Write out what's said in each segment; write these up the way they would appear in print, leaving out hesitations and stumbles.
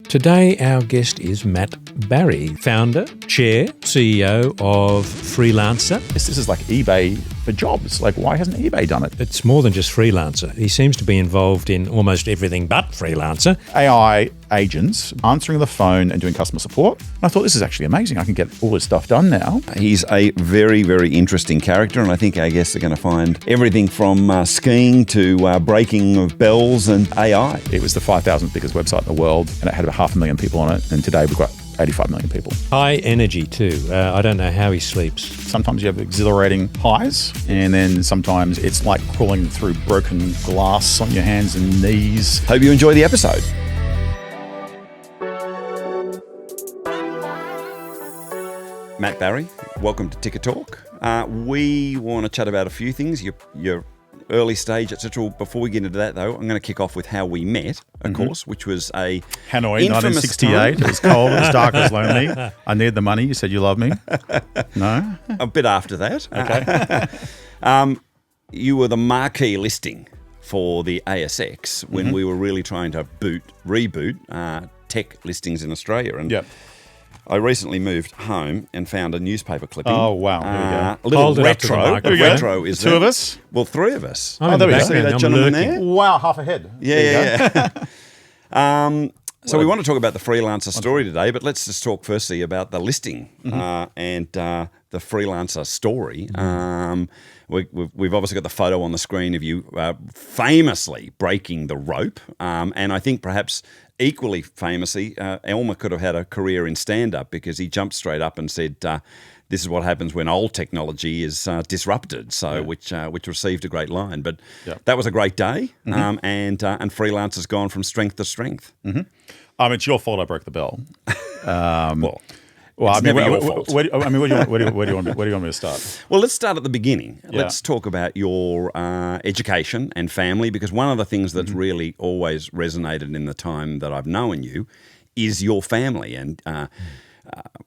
Today, our guest is Matt Barrie, founder, chair, CEO of Freelancer. This is like eBay for jobs. Like, why hasn't eBay done it? It's more than just Freelancer. He seems to be involved in almost everything but Freelancer. AI agents answering the phone and doing customer support. And I thought, this is actually amazing. I can get all this stuff done now. He's a very, very interesting character, and I think our guests are going to find everything from skiing to breaking of bells and AI. It was the 5,000th biggest website in the world, and it had about 500,000 people on it. And today we've got 85 million people. High energy too. I don't know how he sleeps. Sometimes you have exhilarating highs, and then sometimes it's like crawling through broken glass on your hands and knees. Hope you enjoy the episode. Matt Barrie, welcome to Ticker Talk. We want to chat about a few things, your early stage, etc. Before we get into that, though, I'm going to kick off with how we met, of course, which was a Hanoi, 1968. It was cold, it was dark, it was lonely. I needed the money. You said you love me. No? A bit after that. Okay. You were the marquee listing for the ASX when we were really trying to reboot tech listings in Australia. And Yep. I recently moved home and found a newspaper clipping. Oh, wow. Here we go. A little Hold it up to the retro. mic. A retro is Two of us? Well, three of us. I'm in there the we go. See background. that I'm gentleman lurking. there? Wow, half a head. Yeah. So we want to talk about the Freelancer story today, but let's just talk firstly about the listing and the Freelancer story. We've obviously got the photo on the screen of you famously breaking the rope, and I think perhaps equally famously, Elmer could have had a career in stand-up because he jumped straight up and said, this is what happens when old technology is disrupted. So, which received a great line. But that was a great day, and Freelancer's gone from strength to strength. It's your fault I broke the bell. It's never your fault. Where do you want me to start? Well, let's start at the beginning. Yeah. Let's talk about your education and family, because one of the things that's really always resonated in the time that I've known you is your family. And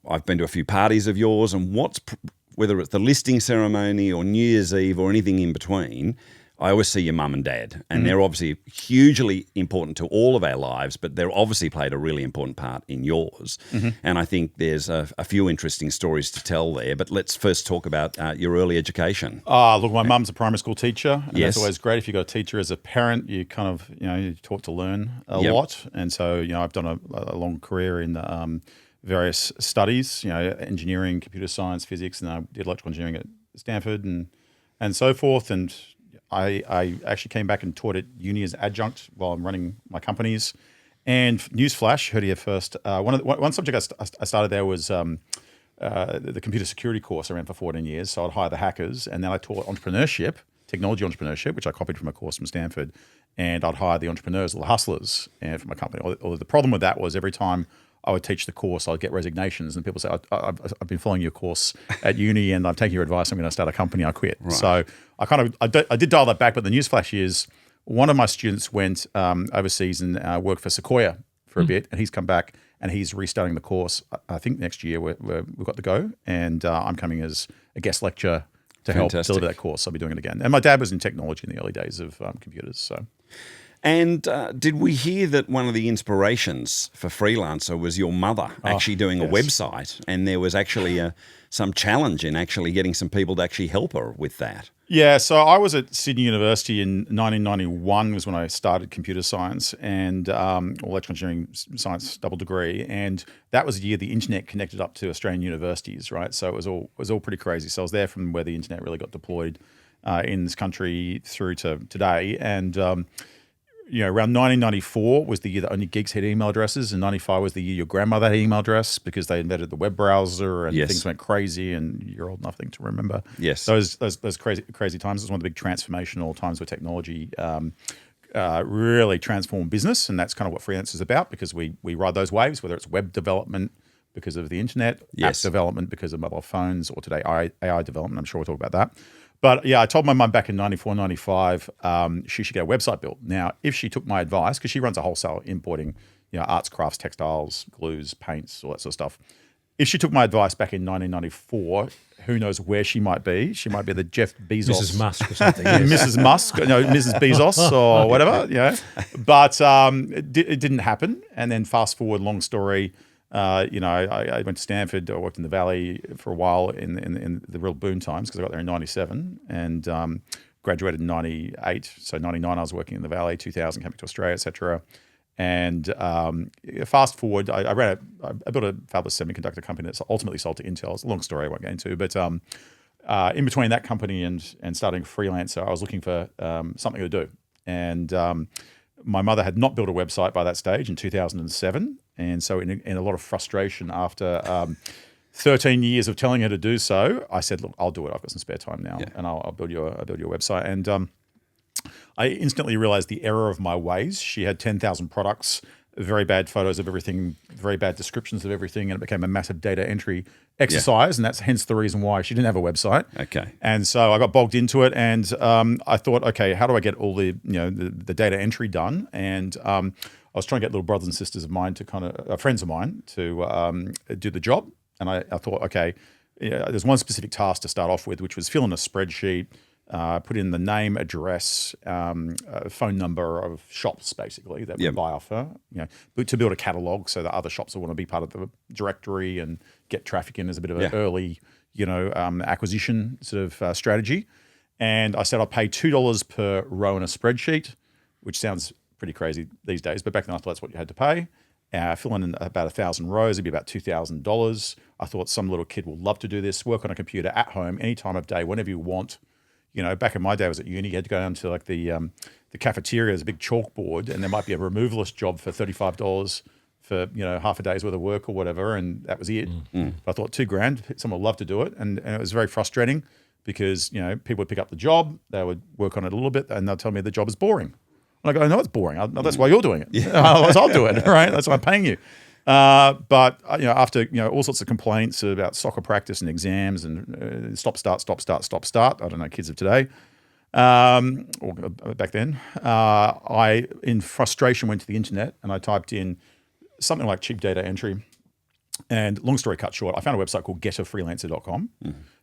I've been to a few parties of yours, and whether it's the listing ceremony or New Year's Eve or anything in between, I always see your mum and dad, and they're obviously hugely important to all of our lives, but they're obviously played a really important part in yours. And I think there's a few interesting stories to tell there, but let's first talk about your early education. Look, my mum's a primary school teacher, and Yes. that's always great. If you've got a teacher as a parent, you kind of, you're taught to learn a lot. And so, I've done a long career in various studies, engineering, computer science, physics, and I did electrical engineering at Stanford and so forth. And I actually came back and taught at uni as adjunct while I'm running my companies. And newsflash, heard it here first. One subject I started there was the computer security course I ran for 14 years. So I'd hire the hackers, and then I taught entrepreneurship, technology entrepreneurship, which I copied from a course from Stanford. And I'd hire the entrepreneurs or the hustlers from my company. Or the problem with that was every time I would teach the course, I'd get resignations, and people say, I've been following your course at uni and I'm taking your advice, I'm going to start a company, I quit. Right. So I did dial that back, but the newsflash is one of my students went overseas and worked for Sequoia for a bit, and he's come back and he's restarting the course. I think next year we've got to go, and I'm coming as a guest lecturer to help deliver that course. I'll be doing it again. And my dad was in technology in the early days of computers, so... And did we hear that one of the inspirations for Freelancer was your mother actually doing a website, and there was actually some challenge in actually getting some people to actually help her with that? Yeah, so I was at Sydney University in 1991 was when I started computer science and electrical engineering science double degree, and that was the year the internet connected up to Australian universities, right? So it was all pretty crazy. So I was there from where the internet really got deployed in this country through to today, and around 1994 was the year that only geeks had email addresses, and 95 was the year your grandmother had an email address because they invented the web browser and things went crazy, and you're old enough to remember. Yes. Those crazy times. It was one of the big transformational times where technology really transformed business, and that's kind of what Freelancer is about, because we ride those waves, whether it's web development because of the internet, app development because of mobile phones, or today AI development. I'm sure we'll talk about that. But yeah, I told my mum back in 94, 95, she should get a website built. Now, if she took my advice, because she runs a wholesale importing, arts, crafts, textiles, glues, paints, all that sort of stuff. if she took my advice back in 1994, who knows where she might be? She might be the Jeff Bezos, Mrs. Musk or something. Yes. Mrs. Musk, Mrs. Bezos or whatever. But it didn't happen. And then fast forward, long story. I went to Stanford. I worked in the Valley for a while in the real boom times because I got there in '97 and graduated in '98. So '99, I was working in the Valley. 2000, came back to Australia, etc. And fast forward, I built a fabulous semiconductor company that's ultimately sold to Intel. It's a long story I won't get into, but in between that company and starting Freelancer, I was looking for something to do. And my mother had not built a website by that stage in 2007. And so in a lot of frustration after 13 years of telling her to do so, I said, look, I'll do it. I've got some spare time now and I'll build you a website. And I instantly realized the error of my ways. She had 10,000 products, very bad photos of everything, very bad descriptions of everything, and it became a massive data entry exercise, and that's hence the reason why she didn't have a website. Okay. And so I got bogged into it, and I thought, okay, how do I get all the data entry done? And I was trying to get little brothers and sisters of mine to friends of mine to do the job, and I thought, okay, there's one specific task to start off with, which was fill in a spreadsheet. Put in the name, address, phone number of shops, basically, that would buy off her. But to build a catalog so that other shops will want to be part of the directory and get traffic in as a bit of an early, acquisition sort of strategy. And I said I'd pay $2 per row in a spreadsheet, which sounds pretty crazy these days, but back then I thought that's what you had to pay. Fill in about 1,000 rows, it'd be about $2,000. I thought some little kid will love to do this, work on a computer at home, any time of day, whenever you want. Back in my day, I was at uni, you had to go down to like the cafeteria, there's a big chalkboard, and there might be a removalist job for $35 for, half a day's worth of work or whatever, and that was it. But I thought $2,000, someone would love to do it. And it was very frustrating because, people would pick up the job, they would work on it a little bit, and they'll tell me the job is boring. And I go, no, it's boring. That's why you're doing it. Otherwise I'll do it, right? That's why I'm paying you. But after all sorts of complaints about soccer practice and exams and stop start. I don't know, kids of today, or back then. I, in frustration, went to the internet and I typed in something like cheap data entry. And long story cut short, I found a website called getafreelancer.com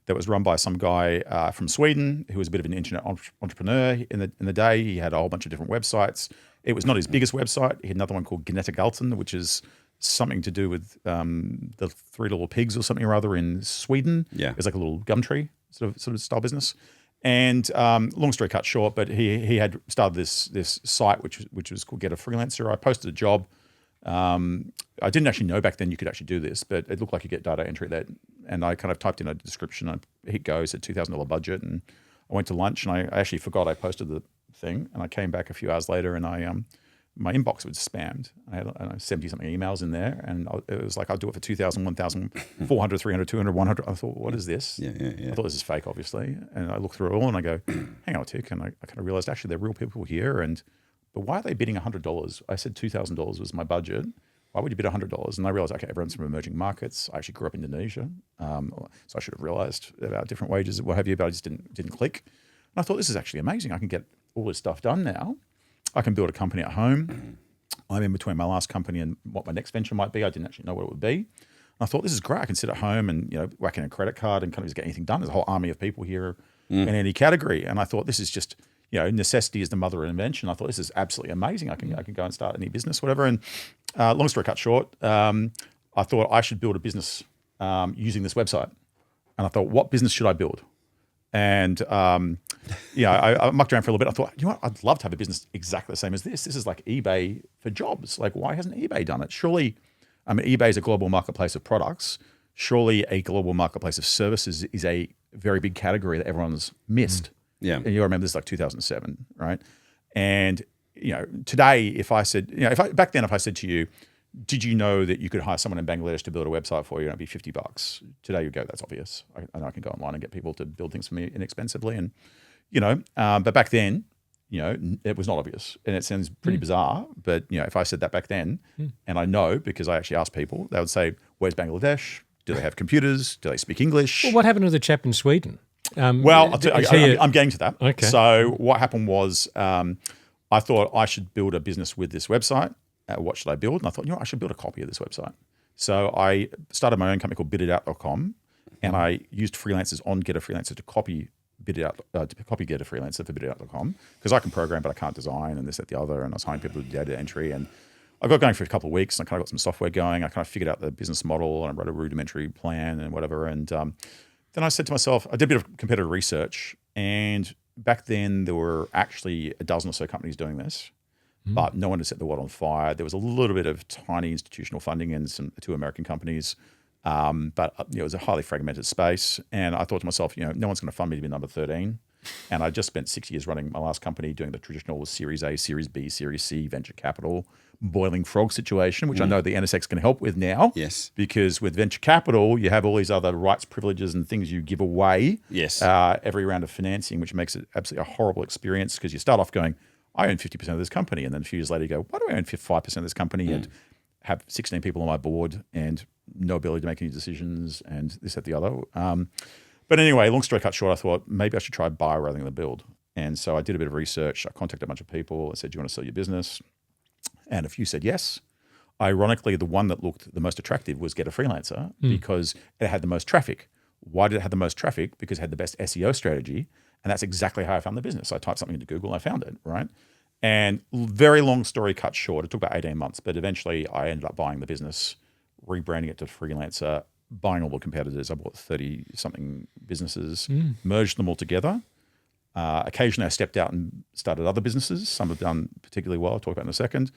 that was run by some guy from Sweden who was a bit of an internet entrepreneur in the day. He had a whole bunch of different websites. It was not his biggest website. He had another one called Gnetagalten, which is something to do with the Three Little Pigs or something or other in Sweden. Yeah, it's like a little Gumtree sort of style business. And long story cut short, but he had started this site which was called Get a Freelancer. I posted a job. I didn't actually know back then you could actually do this, but it looked like you get data entry there. And I kind of typed in a description. I hit go, said $2,000 budget, and I went to lunch. And I actually forgot I posted the thing. And I came back a few hours later, and my inbox was spammed. I had 70-something emails in there, and it was like, I'll do it for 2,000, 1,000, 400, 300, 200, 100. I thought, what is this? Yeah. I thought this is fake, obviously. And I looked through it all, and I go, hang on a tick. And I kind of realized, actually, there are real people here. But why are they bidding $100? I said $2,000 was my budget. Why would you bid $100? And I realized, okay, everyone's from emerging markets. I actually grew up in Indonesia, so I should have realized about different wages and what have you, but I just didn't click. And I thought, this is actually amazing. I can get all this stuff done now. I can build a company at home. I'm in between my last company and what my next venture might be. I didn't actually know what it would be. And I thought, this is great. I can sit at home and whack in a credit card and kind of just get anything done. There's a whole army of people here in any category. And I thought, this is just, necessity is the mother of invention. I thought, this is absolutely amazing. I can go and start any business, whatever. And long story cut short, I thought I should build a business using this website. And I thought, what business should I build? And I mucked around for a little bit. I thought, I'd love to have a business exactly the same as this. This is like eBay for jobs. Like, why hasn't eBay done it? Surely, eBay is a global marketplace of products. Surely a global marketplace of services is a very big category that everyone's missed. Yeah. And you remember this is like 2007, right? And, today, if I said, back then, if I said to you, did you know that you could hire someone in Bangladesh to build a website for you and it'd be $50? Today you go, that's obvious. I can go online and get people to build things for me inexpensively. And, but back then, it was not obvious. And it sounds pretty bizarre, but, if I said that back then, and I know because I actually asked people, they would say, where's Bangladesh? Do they have computers? Do they speak English? Well, what happened to the chap in Sweden? I'm getting to that. Okay. So what happened was I thought I should build a business with this website. What should I build? And I thought, I should build a copy of this website. So I started my own company called BitItOut.com, and I used freelancers on Get a Freelancer to copy Get a Freelancer for BitItOut.com, because I can program but I can't design and this, that, the other. And I was hiring people to do data entry, and I got going for a couple of weeks, and I kind of got some software going. I kind of figured out the business model, and I wrote a rudimentary plan and whatever. And then I said to myself, I did a bit of competitive research, and back then there were actually a dozen or so companies doing this, but no one had set the world on fire. There was a little bit of tiny institutional funding and two American companies, but it was a highly fragmented space. And I thought to myself, no one's going to fund me to be number 13. And I just spent 6 years running my last company, doing the traditional Series A, Series B, Series C venture capital boiling frog situation, which I know the NSX can help with now. Yes. Because with venture capital, you have all these other rights, privileges, and things you give away. Yes. Every round of financing, which makes it absolutely a horrible experience, because you start off going, I own 50% of this company. And then a few years later, you go, why do I own 5% of this company and have 16 people on my board and no ability to make any decisions and this, that, the other. But anyway, long story cut short, I thought maybe I should try buy rather than build. And so I did a bit of research. I contacted a bunch of people. I said, do you want to sell your business? And a few said yes. Ironically, the one that looked the most attractive was Get a Freelancer, because it had the most traffic. Why did it have the most traffic? Because it had the best SEO strategy. And that's exactly how I found the business. I typed something into Google, and I found it, right? And very long story cut short, it took about 18 months, but eventually I ended up buying the business, rebranding it to Freelancer, buying all the competitors. I bought 30-something businesses, merged them all together. Occasionally I stepped out and started other businesses. Some have done particularly well. I'll talk about in a second.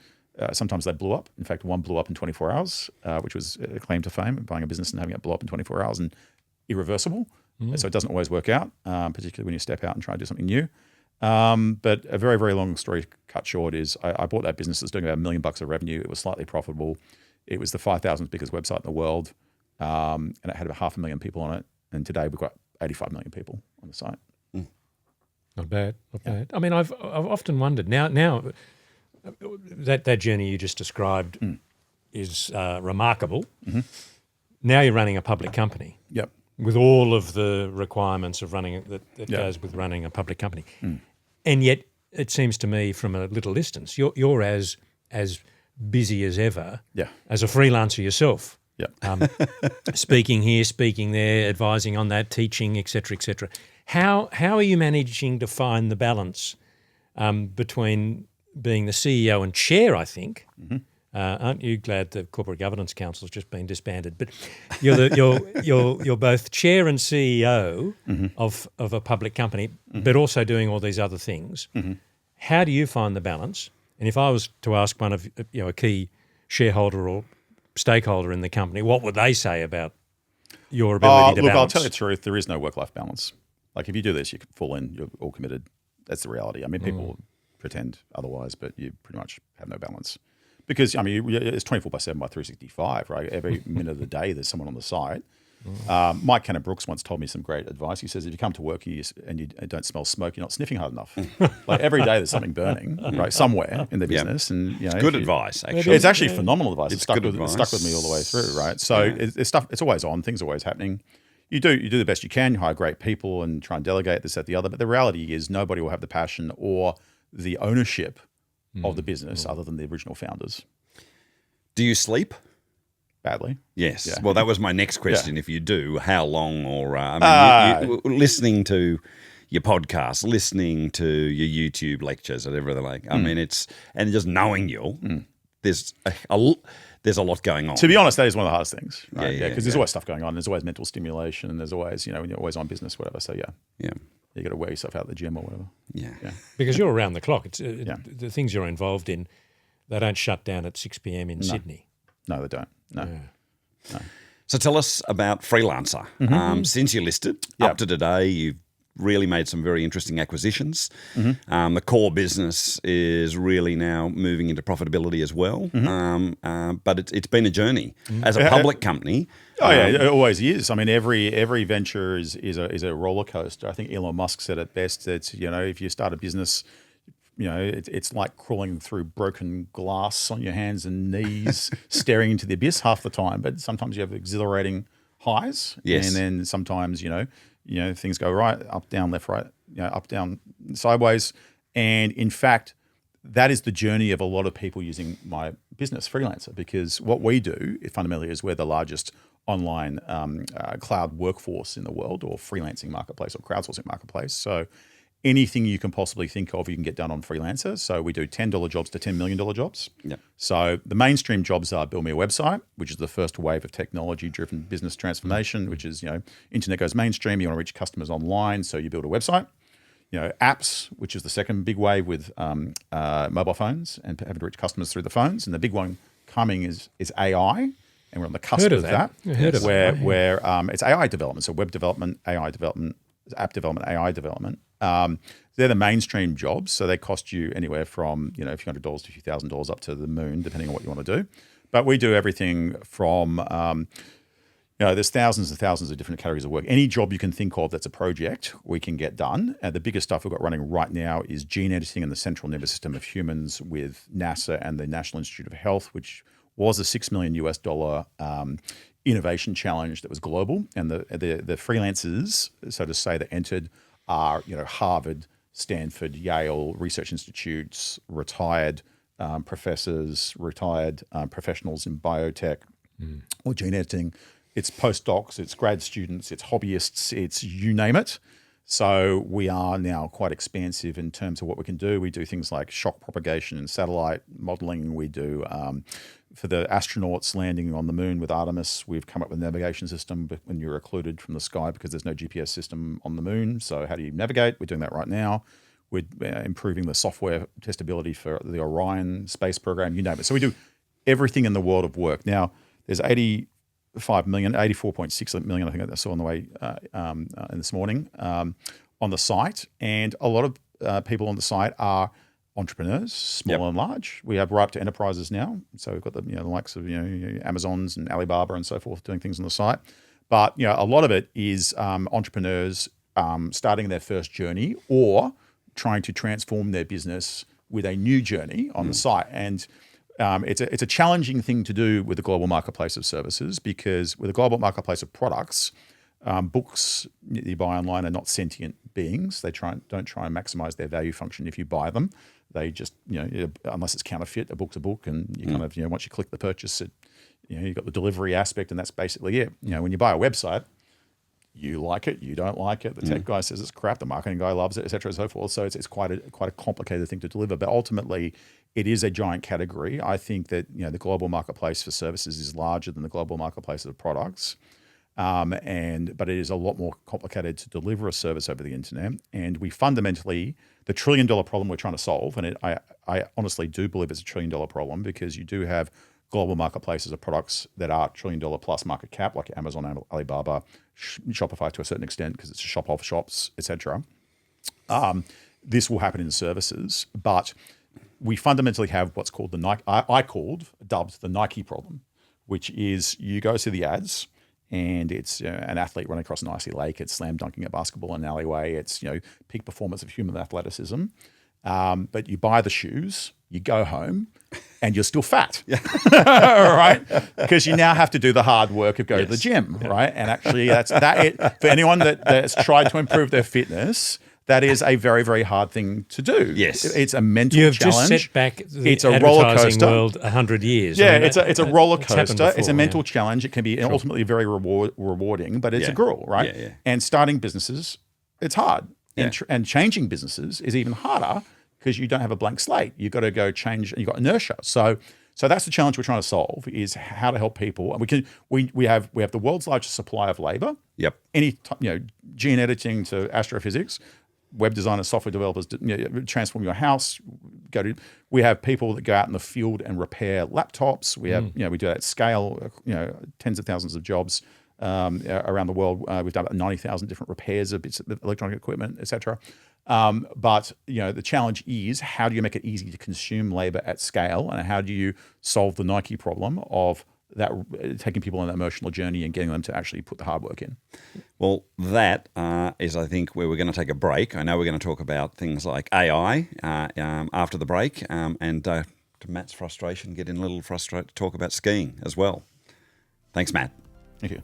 Sometimes they blew up. In fact, one blew up in 24 hours, which was a claim to fame, buying a business and having it blow up in 24 hours and irreversible. So it doesn't always work out, particularly when you step out and try to do something new. But a very, very long story cut short is I bought that business. It was doing about $1 million of revenue. It was slightly profitable. It was the 5,000th biggest website in the world. And it had about 500,000 people on it. And today we've got 85 million people on the site. Not bad, not bad. I mean, I've often wondered, now that journey you just described is remarkable. Now you're running a public company. Yep. With all of the requirements of running it that goes with running a public company. And yet it seems to me from a little distance, you're as busy as ever as a freelancer yourself. Speaking here, speaking there, advising on that, teaching, et cetera, et cetera. How are you managing to find the balance between being the CEO and chair, I think? Aren't you glad the Corporate Governance Council has just been disbanded? But you're both chair and CEO of a public company, but also doing all these other things. How do you find the balance? And if I was to ask one of a key shareholder or stakeholder in the company, what would they say about your ability to balance? Look, I'll tell you the truth. There is no work-life balance. Like if you do this, you can fall in. You're all committed. That's the reality. I mean, people pretend otherwise, but you pretty much have no balance. Because, I mean, it's 24/7 by 365, right? Every minute of the day, there's someone on the site. Mike Cannon-Brooks once told me some great advice. He says, if you come to work and you don't smell smoke, you're not sniffing hard enough. Like every day there's something burning, right, somewhere in the business. And it's good advice, actually. It's actually phenomenal advice. It's stuck with me all the way through, right? So it's always on. Things are always happening. You do the best you can. You hire great people and try and delegate this, that, the other. But the reality is nobody will have the passion or the ownership of the business other than the original founders. Do you sleep? Badly. Yes. Yeah. Well, that was my next question. If you do, how long? Or listening to your podcast, listening to your YouTube lectures, whatever they're like. I mean, and just knowing you, there's a lot going on. To be honest, that is one of the hardest things. Right? Because there's always stuff going on. There's always mental stimulation, and there's always when you're always on business, whatever. So you got to wear yourself out at the gym or whatever. Yeah. Because you're around the clock. It's the things you're involved in. They don't shut down at 6 p.m. in Sydney. No, they don't. No. So tell us about Freelancer. Since you listed up to today, you've really made some very interesting acquisitions. The core business is really now moving into profitability as well. But it's been a journey as a public company. It always is. I mean, every venture is a roller coaster. I think Elon Musk said it best. It's if you start a business, it's like crawling through broken glass on your hands and knees, staring into the abyss half the time. But sometimes you have exhilarating highs, and then sometimes things go right, up, down, left, right, up, down, sideways. And in fact, that is the journey of a lot of people using my business, Freelancer, because what we do fundamentally is we're the largest online cloud workforce in the world, or freelancing marketplace, or crowdsourcing marketplace. So anything you can possibly think of, you can get done on Freelancer. So we do $10 jobs to $10 million jobs. Yep. So the mainstream jobs are build me a website, which is the first wave of technology-driven business transformation, which is, internet goes mainstream, you want to reach customers online, so you build a website. Apps, which is the second big wave with mobile phones and having to reach customers through the phones. And the big one coming is AI, and we're on the cusp of that. Where it's AI development, so web development, AI development, app development, AI development. They're the mainstream jobs, so they cost you anywhere from a few $100s to a few $1,000s up to the moon, depending on what you want to do. But we do everything from there's thousands and thousands of different categories of work. Any job you can think of that's a project, we can get done. The biggest stuff we've got running right now is gene editing in the central nervous system of humans with NASA and the National Institute of Health, which was a $6 million innovation challenge that was global. And the freelancers, so to say, that entered are Harvard, Stanford, Yale research institutes, retired professors, retired professionals in biotech or gene editing. It's postdocs, it's grad students, it's hobbyists, it's you name it. So we are now quite expansive in terms of what we can do. We do things like shock propagation and satellite modeling. We do, for the astronauts landing on the moon with Artemis, we've come up with a navigation system when you're occluded from the sky because there's no GPS system on the moon. So how do you navigate? We're doing that right now. We're improving the software testability for the Orion space program, you name it. So we do everything in the world of work. Now, there's 84.6 million, I think I saw on the way in this morning, on the site. And a lot of people on the site are entrepreneurs, small and large. We have right up to enterprises now. So we've got the likes of Amazons and Alibaba and so forth doing things on the site. But a lot of it is entrepreneurs starting their first journey or trying to transform their business with a new journey on the site. And it's a challenging thing to do with the global marketplace of services, because with a global marketplace of products, books that you buy online are not sentient beings. They don't try and maximize their value function if you buy them. They just, unless it's counterfeit, a book's a book, and you kind of, once you click the purchase, you've got the delivery aspect, and that's basically it. When you buy a website, you like it, you don't like it. The tech guy says it's crap, the marketing guy loves it, et cetera, and so forth. So it's quite a complicated thing to deliver. But ultimately, it is a giant category. I think that the global marketplace for services is larger than the global marketplace of products, but it is a lot more complicated to deliver a service over the internet. And we fundamentally, the $1 trillion problem we're trying to solve, and I honestly do believe it's a $1 trillion problem, because you do have global marketplaces of products that are $1 trillion plus market cap, like Amazon, Alibaba, Shopify to a certain extent, because it's a shop of shops, etc. This will happen in services, but we fundamentally have what's called the Nike. Dubbed the Nike problem, which is you go to the ads, and it's an athlete running across an icy lake. It's slam dunking a basketball in an alleyway. It's peak performance of human athleticism. But you buy the shoes, you go home, and you're still fat, right? Because you now have to do the hard work of going to the gym, right? And actually, for anyone that's tried to improve their fitness, that is a very, very hard thing to do. Yes, it's a mental challenge. You've just set back the it's a roller coaster world 100 years. Yeah, it's a roller coaster. Before, it's a mental challenge. It can be ultimately very rewarding, but it's a gruel, right? Yeah. And starting businesses, it's hard, and changing businesses is even harder, because you don't have a blank slate. You've got to go change, and you've got inertia. So that's the challenge we're trying to solve, is how to help people. And we have the world's largest supply of labor. Yep. Gene editing to astrophysics, web designers, software developers, transform your house. We have people that go out in the field and repair laptops. We have we do that at scale. Tens of thousands of jobs around the world. We've done about 90,000 different repairs of bits of electronic equipment, etc. But the challenge is, how do you make it easy to consume labor at scale, and how do you solve the Nike problem of that, taking people on that emotional journey and getting them to actually put the hard work in? Well, that is, I think, where we're going to take a break. I know we're going to talk about things like AI after the break, and to Matt's frustration, getting a little frustrated to talk about skiing as well. Thanks, Matt. Thank you.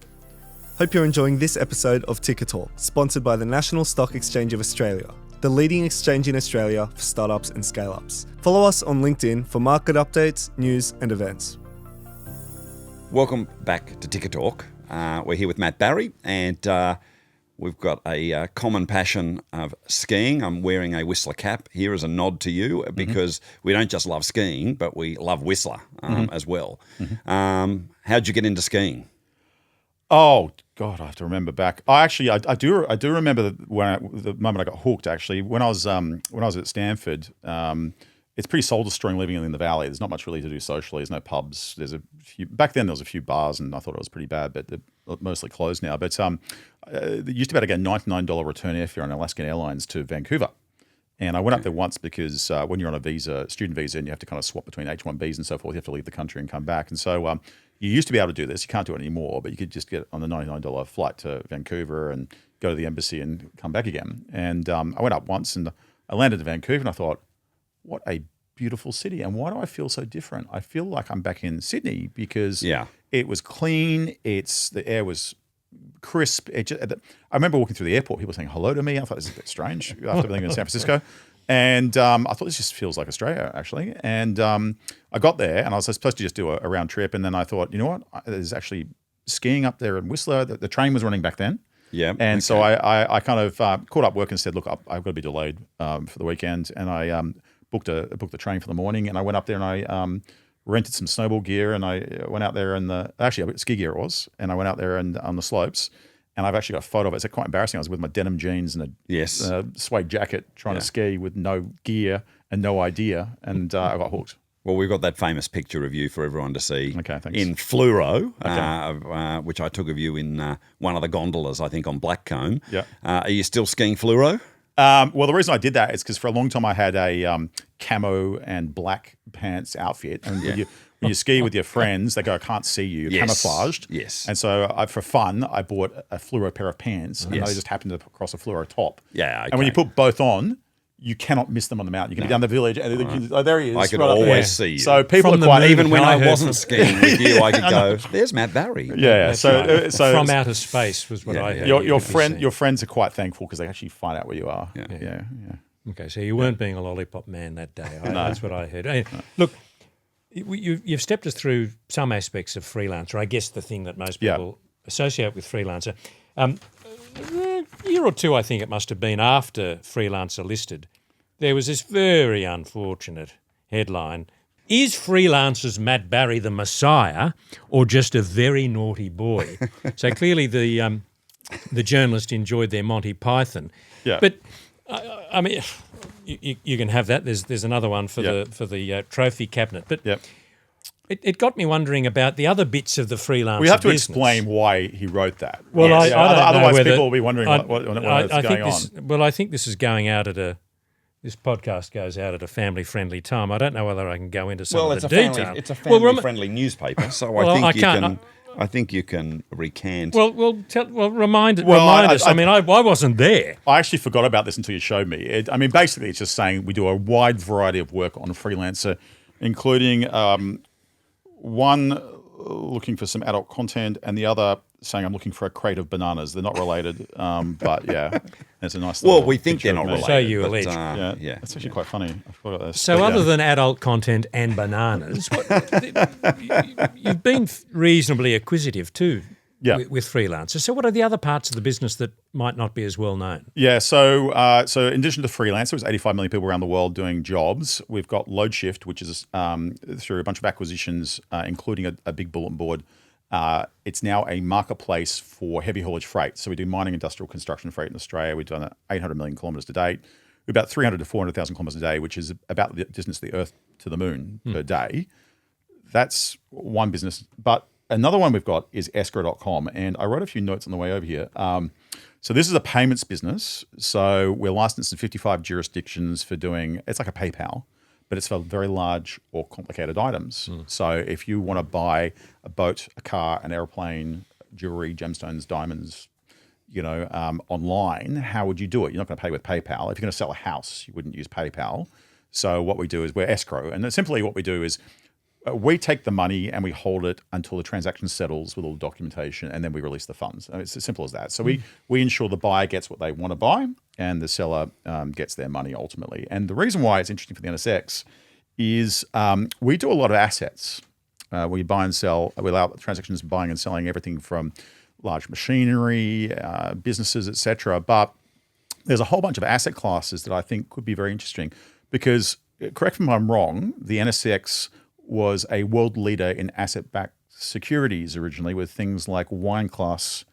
Hope you're enjoying this episode of Ticker Talk, sponsored by the National Stock Exchange of Australia. the leading exchange in Australia for startups and scale-ups. Follow us on LinkedIn for market updates, news and events. Welcome back to Ticker Talk. We're here with Matt Barrie, and we've got a common passion of skiing. I'm wearing a Whistler cap here as a nod to you because we don't just love skiing, but we love Whistler as well. How'd you get into skiing? Oh God, I have to remember back. I do remember the moment I got hooked. Actually, when I was at Stanford, it's pretty soul destroying living in the valley. There's not much really to do socially. There's no pubs. Back then there was a few bars, and I thought it was pretty bad, but they're mostly closed now. But you used to be able to get $99 return airfare on Alaskan Airlines to Vancouver. And I went up there once because when you're on a student visa, and you have to kind of swap between H-1Bs and so forth, you have to leave the country and come back. And so you used to be able to do this. You can't do it anymore, but you could just get on the $99 flight to Vancouver and go to the embassy and come back again. And I went up once and I landed in Vancouver and I thought, what a beautiful city. And why do I feel so different? I feel like I'm back in Sydney because it was clean. The air was crisp. I remember walking through the airport, people saying hello to me. I thought this is a bit strange after being in San Francisco. And I thought this just feels like Australia, actually. And I got there and I was supposed to just do a round trip. And then I thought, you know what? There's actually skiing up there in Whistler. The train was running back then. Yeah. And so I kind of caught up work and said, look, I've got to be delayed for the weekend. And I booked the train for the morning, and I went up there and I rented some snowboard gear, and I went out there ski gear it was, and I went out there and on the slopes, and I've actually got a photo of it. It's quite embarrassing. I was with my denim jeans and a suede jacket trying to ski with no gear and no idea, and I got hooked. Well, we've got that famous picture of you for everyone to see in fluoro, which I took of you in one of the gondolas, I think, on Blackcomb. Yeah. Are you still skiing fluoro? Well, the reason I did that is because for a long time I had a camo and black pants outfit. And when you ski with your friends, they go, I can't see you. You're camouflaged. Yes. And so for fun, I bought a fluoro pair of pants, and they just happened to cross a fluoro top. Yeah, okay. And when you put both on, you cannot miss them on the mountain. You can be down the village, and there he is. I could always see you. So people From are quite even when I wasn't skiing with you, I could go, there's Matt Barrie. Yeah. So from outer space was what I heard. Your friends are quite thankful because they actually find out where you are. Yeah. Okay, so you weren't being a lollipop man that day. That's what I heard. Look, you've stepped us through some aspects of Freelancer. I guess the thing that most people associate with Freelancer. A year or two, I think it must have been, after Freelancer listed, there was this very unfortunate headline: is Freelancer's Matt Barrie the Messiah or just a very naughty boy? So clearly the journalist enjoyed their Monty Python. Yeah. But I mean, you can have that. There's another one for the trophy cabinet. But it got me wondering about the other bits of the Freelancer. We have to business. Explain why he wrote that. Well, I don't otherwise know people will be wondering what's going on. Well, I think this is going out at this podcast goes out at a family-friendly time. I don't know whether I can go into some of the detail. It's a family-friendly newspaper, so I think you can recant. Remind us. I wasn't there. I actually forgot about this until you showed me. Basically, it's just saying we do a wide variety of work on Freelancer, including one looking for some adult content and the other saying I'm looking for a crate of bananas. They're not related, but it's a nice. Well, we think they're not related. So you allege. It's actually quite funny. I forgot about this. So other than adult content and bananas, you've been reasonably acquisitive too. With Freelancer. So what are the other parts of the business that might not be as well known? Yeah, so in addition to Freelancer, there's 85 million people around the world doing jobs. We've got LoadShift, which is through a bunch of acquisitions, including a big bulletin board. It's now a marketplace for heavy haulage freight. So we do mining, industrial, construction freight in Australia. We've done 800 million kilometres to date. We're about 300 to 400,000 kilometres a day, which is about the distance of the Earth to the moon per day. That's one business. But another one we've got is escrow.com. And I wrote a few notes on the way over here. So this is a payments business. So we're licensed in 55 jurisdictions for doing, it's like a PayPal, but it's for very large or complicated items. So if you want to buy a boat, a car, an airplane, jewelry, gemstones, diamonds, online, how would you do it? You're not going to pay with PayPal. If you're going to sell a house, you wouldn't use PayPal. So what we do is we're escrow. And simply what we do is we take the money and we hold it until the transaction settles with all the documentation, and then we release the funds. It's as simple as that. So we ensure the buyer gets what they want to buy, and the seller gets their money ultimately. And the reason why it's interesting for the NSX is we do a lot of assets. We buy and sell. We allow transactions buying and selling everything from large machinery, businesses, etc. But there's a whole bunch of asset classes that I think could be very interesting because, correct me if I'm wrong, the NSX was a world leader in asset-backed securities originally with things like wine class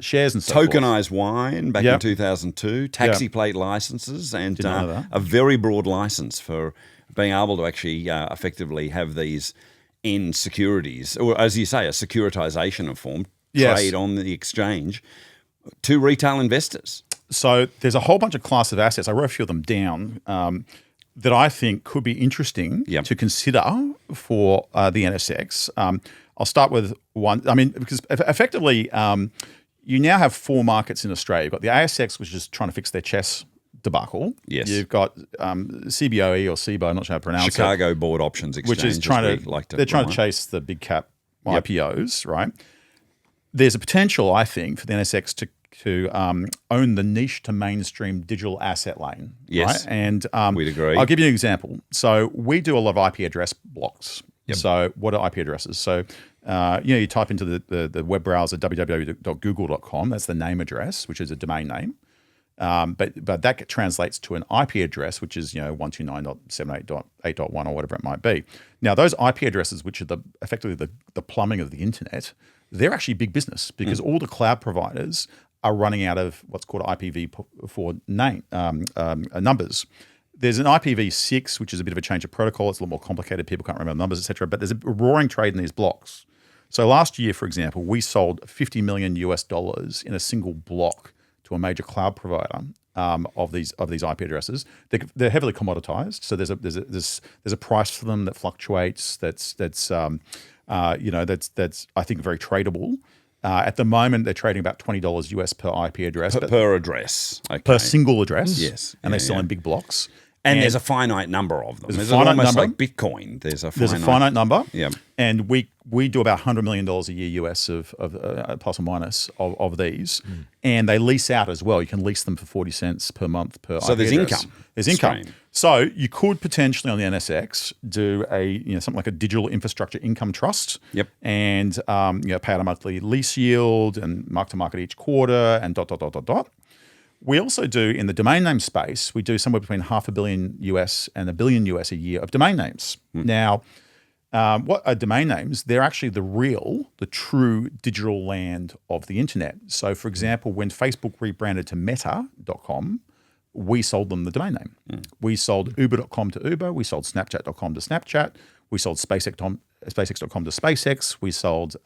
shares and so forth. Tokenized wine back in 2002, taxi plate licenses, and a very broad license for being able to actually effectively have these in securities, or as you say, a securitization of form, trade on the exchange to retail investors. So there's a whole bunch of class of assets. I wrote a few of them down that I think could be interesting to consider for the NSX. I'll start with one. I mean, because effectively, you now have 4 markets in Australia. You've got the ASX, which is trying to fix their chess debacle. Yes. You've got CBOE or CBO, I'm not sure how to pronounce Chicago Board Options Exchange, which is trying to chase the big cap IPOs, right? There's a potential, I think, for the NSX to own the niche to mainstream digital asset lane. Yes, right? And we'd agree. I'll give you an example. So we do a lot of IP address blocks. Yep. So what are IP addresses? So you type into the web browser www.google.com. That's the name address, which is a domain name. But that translates to an IP address, which is 129.78.8.1 or whatever it might be. Now those IP addresses, which are effectively the plumbing of the internet, they're actually big business because all the cloud providers are running out of what's called IPv4 numbers. There's an IPv6, which is a bit of a change of protocol. It's a little more complicated. People can't remember numbers, etc. But there's a roaring trade in these blocks. So last year, for example, we sold $50 million in a single block to a major cloud provider of these IP addresses. They're heavily commoditized, so there's a price for them that fluctuates. That's I think very tradable. At the moment, they're trading about $20 US per IP address. Per address. Okay. Per single address. Yes. And they sell in big blocks. And there's a finite number of them. There's a finite almost number. like Bitcoin. There's a finite number. Yeah. And we do about $100 million a year US of plus or minus of these. And they lease out as well. You can lease them for 40 cents per month per So IP there's address. income. There's income. Stream. So you could potentially on the NSX do something like a digital infrastructure income trust. Yep. And pay out a monthly lease yield and mark to market each quarter and ... We also do in the domain name space, we do somewhere between $500 million US and $1 billion US a year of domain names. Now, what are domain names? They're actually the true digital land of the internet. So for example, when Facebook rebranded to meta.com, we sold them the domain name. We sold uber.com to Uber. We sold snapchat.com to Snapchat. We sold SpaceX.com to SpaceX. We sold...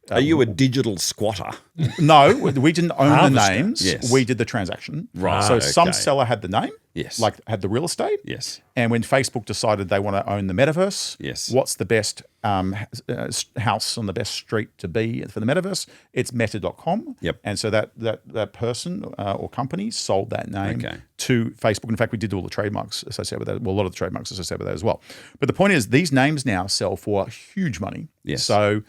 Are you a digital squatter? No, we didn't own the names. Yes. We did the transaction. Right. So some seller had the name. Yes. Like had the real estate. Yes. And when Facebook decided they want to own the metaverse, yes. What's the best house on the best street to be for the metaverse? It's meta.com. Yep. And so that person or company sold that name to Facebook. In fact, we did all the trademarks associated with that. Well, a lot of the trademarks associated with that as well. But the point is, these names now sell for huge money. Yes. So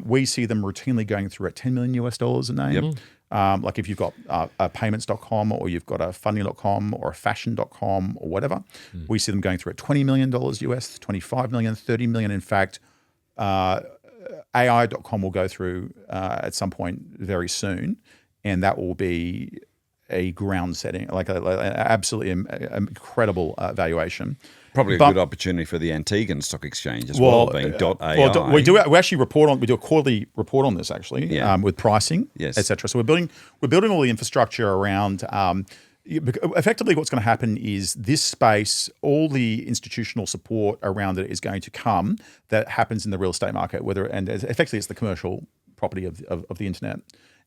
we see them routinely going through at $10 million US a name. Yep. Like if you've got a payments.com or you've got a funding.com or a fashion.com or whatever, we see them going through at $20 million US, 25 million, 30 million. In fact, AI.com will go through at some point very soon, and that will be a ground setting, like an absolutely incredible valuation. Probably a good opportunity for the Antiguan Stock Exchange as well, being .ai. Well, we actually we do a quarterly report on this actually, with pricing, etc. So we're building all the infrastructure around. Effectively, what's going to happen is this space, all the institutional support around it is going to come that happens in the real estate market, and effectively it's the commercial property of the internet.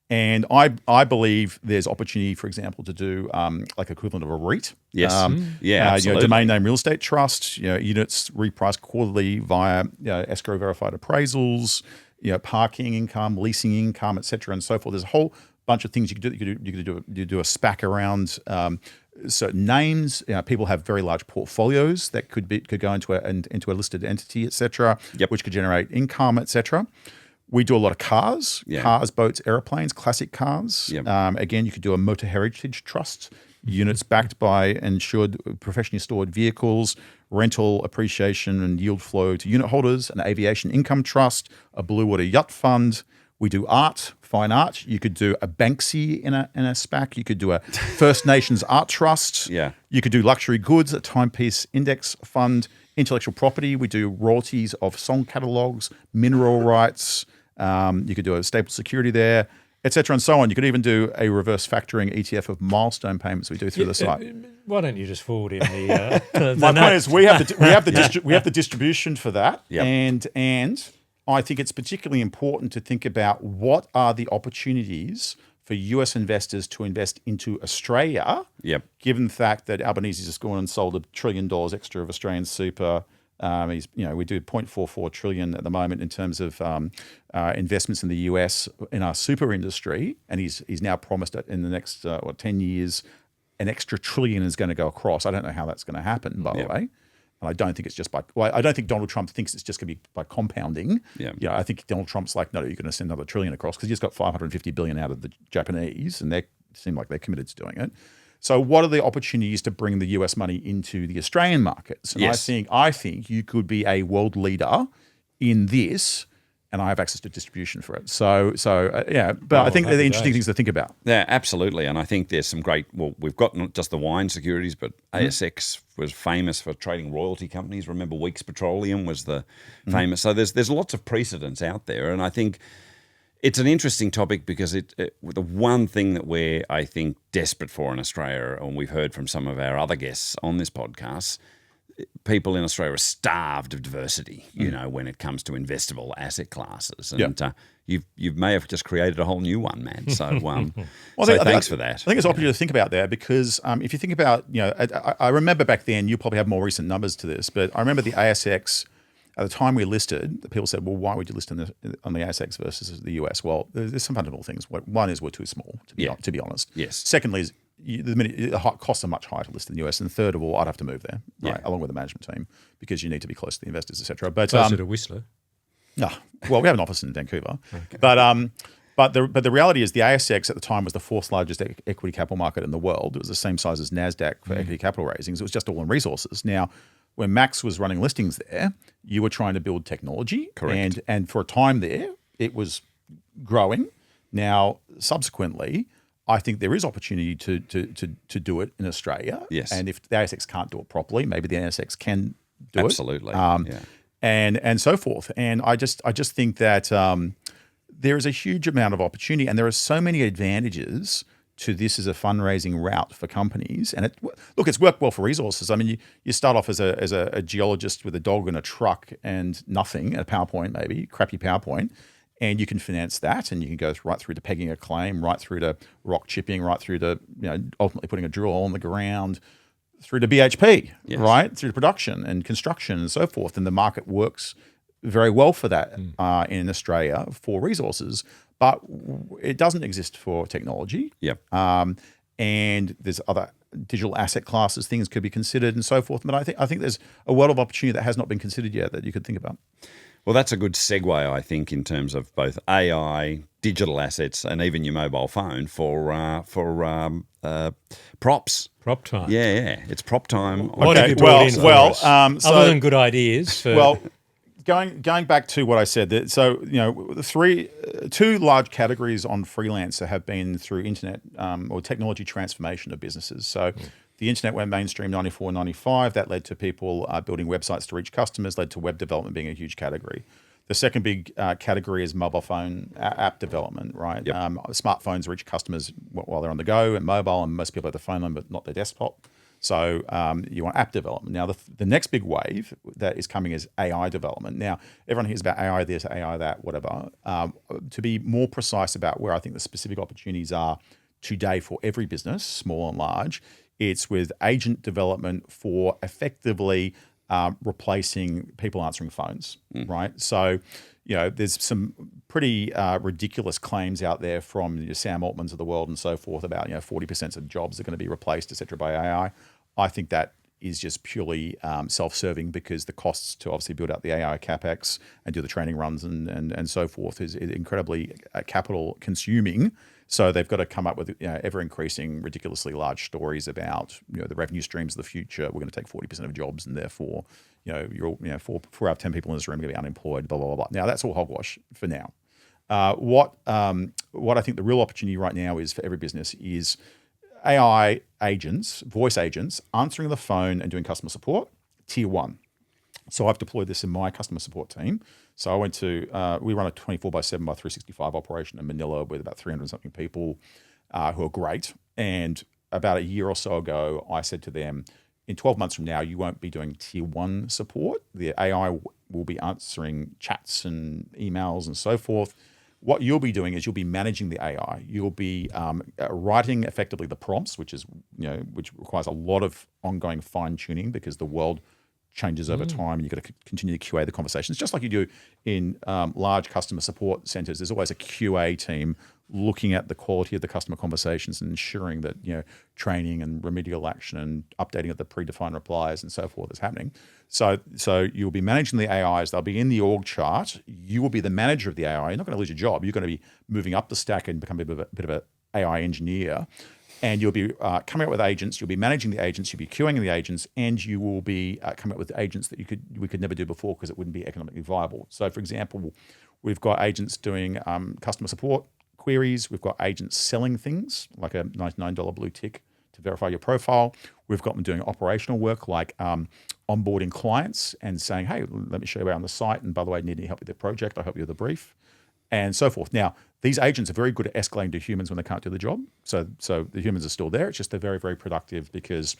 And I believe there's opportunity, for example, to do like equivalent of a REIT. Yes. Absolutely. Domain name real estate trust, units repriced quarterly via escrow verified appraisals, parking income, leasing income, et cetera, and so forth. There's a whole bunch of things you could do. You could do a SPAC around certain names. People have very large portfolios that could go into a listed entity, etc., which could generate income, etc. We do a lot of cars, boats, airplanes, classic cars. Again, you could do a motor heritage trust, units backed by insured professionally stored vehicles, rental appreciation and yield flow to unit holders, an aviation income trust, a blue water yacht fund. We do art, fine art. You could do a Banksy in a SPAC. You could do a First Nations art trust. You could do luxury goods, a timepiece index fund, intellectual property. We do royalties of song catalogs, mineral rights. You could do a staple security there, et cetera, and so on. You could even do a reverse factoring ETF of milestone payments we do through the site. Why don't you just forward in the My point is we have the distribution for that, and I think it's particularly important to think about what are the opportunities for US investors to invest into Australia, given the fact that Albanese just gone and sold $1 trillion extra of Australian super. We do 0.44 trillion at the moment in terms of investments in the US in our super industry, and he's now promised that in the next 10 years, an extra trillion is going to go across. I don't know how that's going to happen, by the way. And I don't think it's just I don't think Donald Trump thinks it's just going to be by compounding. I think Donald Trump's like, no, you're going to send another trillion across because he's got 550 billion out of the Japanese, and they seem like they're committed to doing it. So what are the opportunities to bring the US money into the Australian markets? And I think you could be a world leader in this, and I have access to distribution for it. But I think they're the interesting things to think about. Yeah, absolutely. And I think there's some great, we've got not just the wine securities, but ASX was famous for trading royalty companies. Remember Weeks Petroleum was the famous. So there's lots of precedents out there. And I think it's an interesting topic because the one thing that we're, I think, desperate for in Australia, and we've heard from some of our other guests on this podcast, people in Australia are starved of diversity, when it comes to investable asset classes. And you may have just created a whole new one, man. So, thanks for that. I think it's opportunity to think about there because if you think about, I remember back then, you probably have more recent numbers to this, but I remember the ASX, at the time we listed, people said, well, why would you list on the ASX versus the US? Well, there's some fundamental things. One is we're too small, to be honest. Yes. Secondly is the costs are much higher to list in the US. And third of all, I'd have to move there, right, along with the management team, because you need to be close to the investors, et cetera. But closer to Whistler. Well, we have an office in Vancouver. Okay. But the reality is the ASX at the time was the fourth largest equity capital market in the world. It was the same size as NASDAQ for equity capital raisings. It was just all in resources. Now, when Max was running listings there, you were trying to build technology. Correct. And for a time there, it was growing. Now, subsequently, I think there is opportunity to do it in Australia. Yes. And if the ASX can't do it properly, maybe the ASX can do Absolutely. it. And so forth. And I just think that there is a huge amount of opportunity, and there are so many advantages to this as a fundraising route for companies. And it's worked well for resources. I mean, you start off as a geologist with a dog and a truck and nothing, a PowerPoint maybe, crappy PowerPoint, and you can finance that, and you can go right through to pegging a claim, right through to rock chipping, right through to ultimately putting a drill hole in the ground, through to BHP, right, through to production and construction and so forth. And the market works very well for that in Australia for resources, but it doesn't exist for technology. And there's other digital asset classes, things could be considered and so forth. But I think there's a world of opportunity that has not been considered yet that you could think about. Well, that's a good segue, I think, in terms of both AI, digital assets, and even your mobile phone for props. Prop time. Yeah, it's prop time. What have you brought in for us? Other than good ideas for... Well, going back to what I said, two large categories on Freelancer have been through internet or technology transformation of businesses. So the internet went mainstream 94, 95. That led to people building websites to reach customers, led to web development being a huge category. The second big category is mobile phone app development, right? Smartphones reach customers while they're on the go and mobile, and most people have the phone number, but not their desktop. So you want app development. Now, the next big wave that is coming is AI development. Now, everyone hears about AI this, AI that, whatever. To be more precise about where I think the specific opportunities are today for every business, small and large, it's with agent development for effectively replacing people answering phones, right? So, there's some pretty ridiculous claims out there from Sam Altmans of the world and so forth about 40% of jobs are going to be replaced, et cetera, by AI. I think that is just purely self-serving, because the costs to obviously build out the AI capex and do the training runs and so forth is incredibly capital consuming. So they've got to come up with ever increasing, ridiculously large stories about the revenue streams of the future. We're going to take 40% of jobs, and therefore you're 4 out of 10 people in this room are going to be unemployed. Blah blah blah blah. Now that's all hogwash for now. What I think the real opportunity right now is for every business is AI agents, voice agents, answering the phone and doing customer support, tier 1. So I've deployed this in my customer support team. So I went to, we run a 24/7 by 365 operation in Manila with about 300 something people who are great. And about a year or so ago, I said to them, in 12 months from now, you won't be doing tier 1 support. The AI will be answering chats and emails and so forth. What you'll be doing is you'll be managing the AI. You'll be writing effectively the prompts, which requires a lot of ongoing fine tuning, because the world changes over time, and you've got to continue to QA the conversations, just like you do in large customer support centers. There's always a QA team looking at the quality of the customer conversations and ensuring that training and remedial action and updating of the predefined replies and so forth is happening. So you'll be managing the AIs. They'll be in the org chart. You will be the manager of the AI. You're not going to lose your job. You're going to be moving up the stack and become a bit of an AI engineer. And you'll be coming up with agents. You'll be managing the agents. You'll be queuing the agents, and you will be coming up with agents that we could never do before, because it wouldn't be economically viable. So, for example, we've got agents doing customer support queries. We've got agents selling things like a $99 blue tick to verify your profile. We've got them doing operational work like onboarding clients and saying, "Hey, let me show you around the site. And by the way, need any help with the project? I'll help you with the brief." And so forth. Now, these agents are very good at escalating to humans when they can't do the job. So the humans are still there. It's just they're very, very productive, because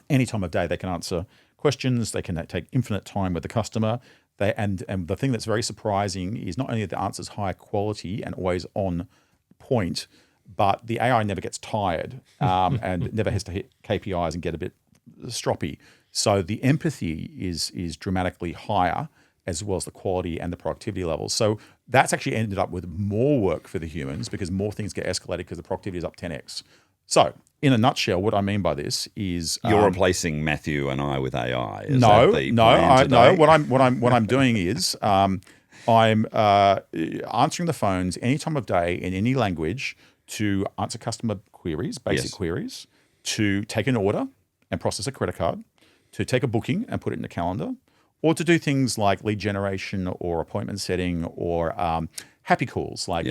any time of day they can answer questions. They can take infinite time with the customer. And the thing that's very surprising is not only are the answers high quality and always on point, but the AI never gets tired and never has to hit KPIs and get a bit stroppy. So the empathy is dramatically higher, as well as the quality and the productivity levels. So that's actually ended up with more work for the humans, because more things get escalated because the productivity is up 10x. So in a nutshell, what I mean by this is you're replacing Matthew and I with AI. No. What I'm doing is I'm answering the phones any time of day in any language to answer customer queries, basic queries, to take an order and process a credit card, to take a booking and put it in the calendar, or to do things like lead generation or appointment setting or happy calls. Like,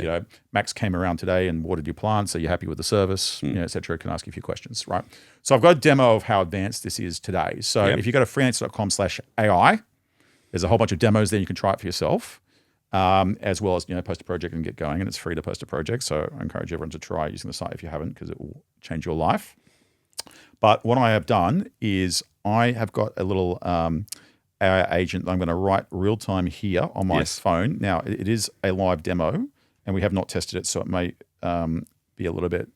Max came around today and watered your plant, so you're happy with the service, et cetera. Can ask you a few questions, right? So I've got a demo of how advanced this is today. So if you go to freelancer.com/AI, there's a whole bunch of demos there. You can try it for yourself, as well as, post a project and get going. And it's free to post a project. So I encourage everyone to try using the site if you haven't, because it will change your life. But what I have done is I have got a little AI agent that I'm going to write real time here on my phone. Now, it is a live demo, and we have not tested it, so it may be a little bit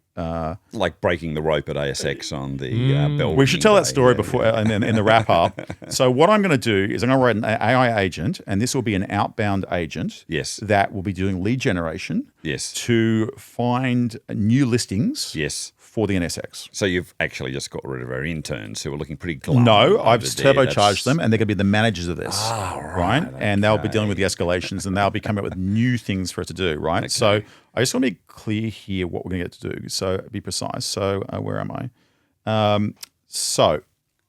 like breaking the rope at ASX on the bell. We should tell that story before, and then in the wrap up. So what I'm going to do is I'm going to write an AI agent, and this will be an outbound agent. Yes. That will be doing lead generation. Yes. To find new listings. Yes. For the NSX. So you've actually just got rid of our interns who are looking pretty glum. No, I've just turbocharged them, and they're going to be the managers of this, right? Okay. And they'll be dealing with the escalations, and they'll be coming up with new things for it to do, right? Okay. So I just want to be clear here what we're going to get to do. So be precise. So where am I? So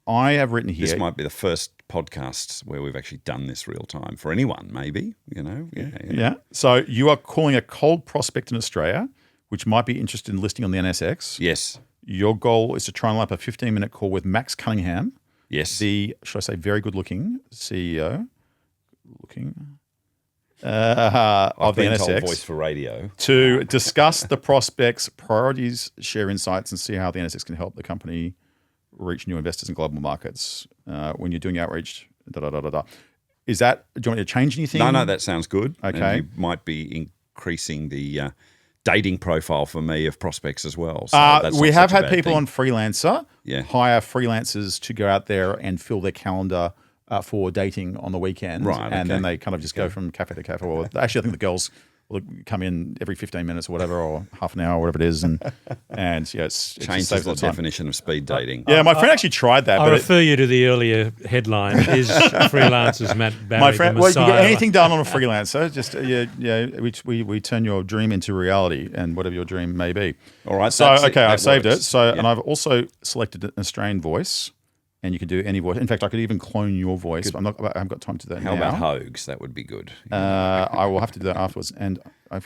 I have written here. This might be the first podcast where we've actually done this real time for anyone, maybe, Yeah. So you are calling a cold prospect in Australia, which might be interested in listing on the NSX. Yes. Your goal is to try and line up a 15-minute call with Max Cunningham. Yes. The, should I say, very good-looking CEO. Of the NSX. Voice for radio. To discuss the prospects, priorities, share insights, and see how the NSX can help the company reach new investors in global markets. When you're doing outreach, Is that, do you want me to change anything? No, that sounds good. Okay. And you might be increasing the dating profile for me of prospects as well. So we have had people on Freelancer Yeah. hire freelancers to go out there and fill their calendar for dating on the weekend, Right, and then okay. they kind of just go from cafe to cafe. Or actually, I think the girls will come in every 15 minutes or whatever, or half an hour, or whatever it is, and yeah, it just Changes saves the them time. definition of speed dating. Yeah, my friend actually tried that. I but refer you to the earlier headline. Is freelancers Matt Barrie my friend, the well, you can Messiah? get anything done on a freelancer. Just we turn your dream into reality, and whatever your dream may be. All right. So that's it. okay, I That saved works. it. So Yeah. and I've also selected an Australian voice, and you can do any voice. In fact, I could even clone your voice. But I haven't got time to do that How now. about Hogues? That would be good. I will have to do that afterwards. And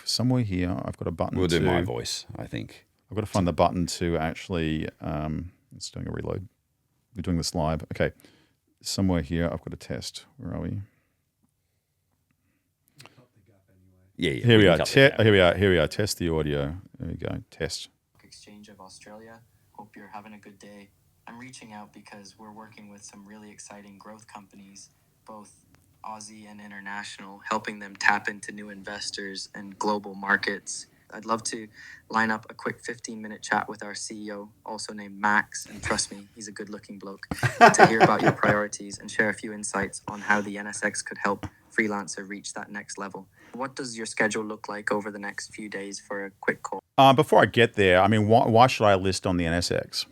somewhere here, I've got a button. We'll do my voice, I think. I've got to find the button to actually. It's doing a reload. We're doing this live. Okay, somewhere here, I've got a test. Where are we? Yeah. Here we can are. cut that out. Here we are. Test the audio. There we go. Test. Exchange of Australia. Hope you're having a good day. I'm reaching out because we're working with some really exciting growth companies, both Aussie and international, helping them tap into new investors and global markets. I'd love to line up a quick 15-minute chat with our CEO, also named Max, and trust me, he's a good-looking bloke, to hear about your priorities and share a few insights on how the NSX could help Freelancer reach that next level. What does your schedule look like over the next few days for a quick call? Before I get there, I mean, why should I list on the NSX?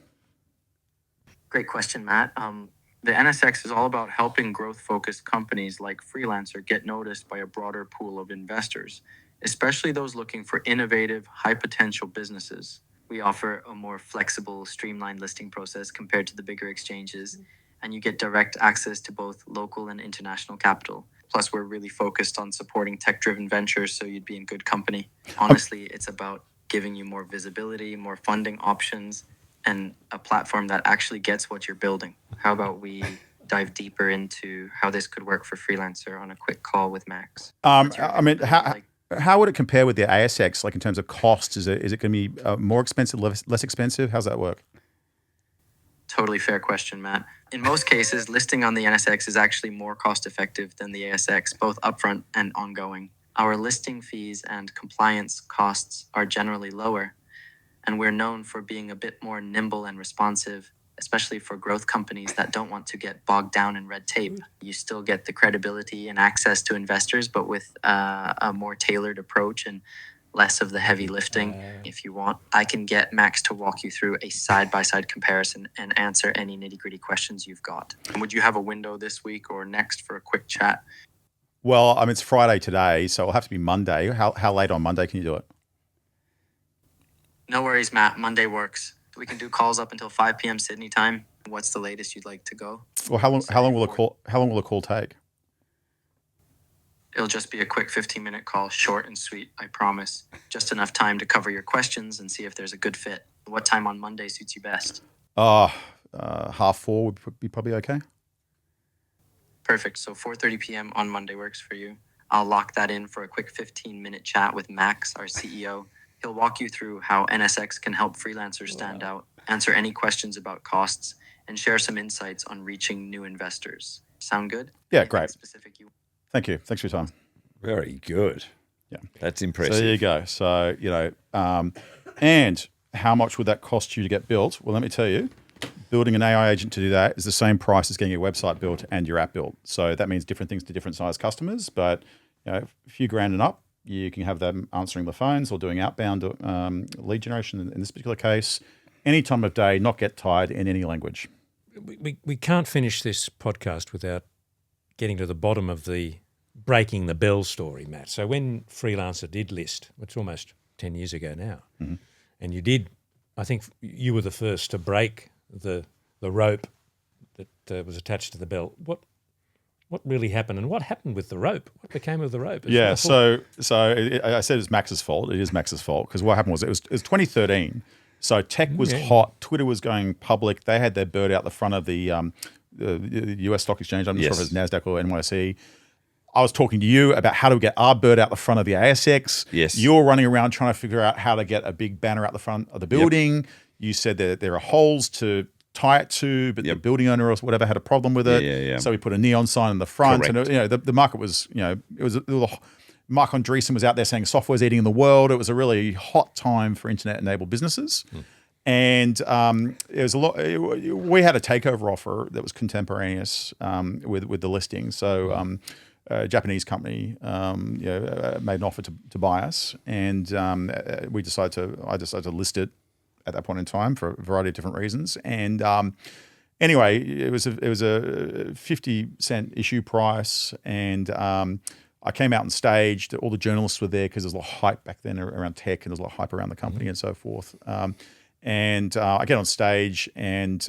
Great question, Matt. The NSX is all about helping growth-focused companies like Freelancer get noticed by a broader pool of investors, especially those looking for innovative, high-potential businesses. We offer a more flexible, streamlined listing process compared to the bigger exchanges, and you get direct access to both local and international capital. Plus, we're really focused on supporting tech-driven ventures, so you'd be in good company. Honestly, it's about giving you more visibility, more funding options, and a platform that actually gets what you're building. How about we dive deeper into how this could work for Freelancer on a quick call with Max? I mean, how would it compare with the ASX, like in terms of costs? Is it going to be more expensive, less expensive? How's that work? Totally fair question, Matt. In most cases, listing on the NSX is actually more cost-effective than the ASX, both upfront and ongoing. Our listing fees and compliance costs are generally lower, and we're known for being a bit more nimble and responsive, especially for growth companies that don't want to get bogged down in red tape. You still get the credibility and access to investors, but with a more tailored approach and less of the heavy lifting. If you want, I can get Max to walk you through a side-by-side comparison and answer any nitty-gritty questions you've got. Would you have a window this week or next for a quick chat? Well, I mean, it's Friday today, so it'll have to be Monday. How late on Monday can you do it? No worries, Matt. Monday works. We can do calls up until 5 p.m. Sydney time. What's the latest you'd like to go? Well, how long will a call take? It'll just be a quick 15-minute call, short and sweet, I promise. Just enough time to cover your questions and see if there's a good fit. What time on Monday suits you best? 4:30 would be probably okay. Perfect. So 4:30 p.m. on Monday works for you. I'll lock that in for a quick 15-minute chat with Max, our CEO. He'll walk you through how NSX can help freelancers stand out, answer any questions about costs, and share some insights on reaching new investors. Sound good? Yeah, Anything great. specific you- Thank you. Thanks for your time. Very good. Yeah. That's impressive. So there you go. So, and how much would that cost you to get built? Well, let me tell you, building an AI agent to do that is the same price as getting your website built and your app built. So that means different things to different size customers, but a few grand and up, you can have them answering the phones or doing outbound lead generation in this particular case, any time of day, not get tired in any language. We can't finish this podcast without getting to the bottom of the breaking the bell story, Matt. So when Freelancer did list, it's almost 10 years ago now, and you did, I think you were the first to break the rope that was attached to the bell. What really happened, and what happened with the rope? What became of the rope? Yeah, so I said it's Max's fault. It is Max's fault because what happened was it was 2013. So tech was hot. Twitter was going public. They had their bird out the front of the US stock exchange. I'm not sure if it's NASDAQ or NYSE. I was talking to you about how to get our bird out the front of the ASX. Yes. You're running around trying to figure out how to get a big banner out the front of the building. Yep. You said that there are holes to tie it to, but the building owner or whatever had a problem with it. Yeah. So we put a neon sign in the front. Correct. And the market was, it was Mark Andreessen was out there saying software's eating the world. It was a really hot time for internet-enabled businesses. And it was a lot. We had a takeover offer that was contemporaneous with the listing. So a Japanese company made an offer to buy us, and I decided to list it at that point in time for a variety of different reasons. And anyway, it was a 50-cent issue price, and I came out on stage. All the journalists were there because there was a lot of hype back then around tech, and there was a lot of hype around the company and so forth. And I get on stage, and